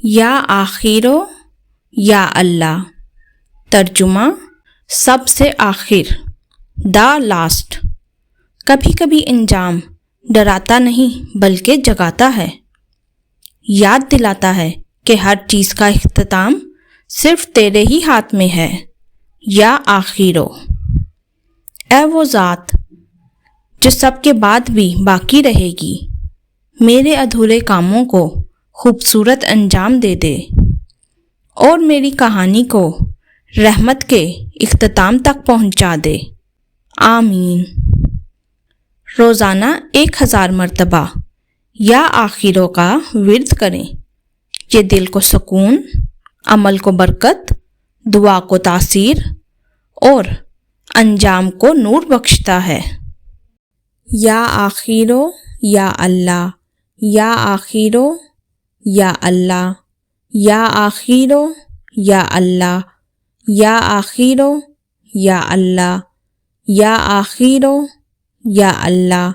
یا آخرو یا اللہ. ترجمہ: سب سے آخر، دا لاسٹ. کبھی کبھی انجام ڈراتا نہیں بلکہ جگاتا ہے، یاد دلاتا ہے کہ ہر چیز کا اختتام صرف تیرے ہی ہاتھ میں ہے. یا آخرو، اے وہ ذات جو سب کے بعد بھی باقی رہے گی، میرے ادھورے کاموں کو خوبصورت انجام دے دے اور میری کہانی کو رحمت کے اختتام تک پہنچا دے. آمین. روزانہ 1000 مرتبہ یا آخروں کا ورد کریں. یہ دل کو سکون، عمل کو برکت، دعا کو تاثیر اور انجام کو نور بخشتا ہے. یا آخرو یا اللہ، یا آخرو یا اللہ، یا آخرو یا اللہ، یا آخرو یا اللہ، یا آخرو یا اللہ.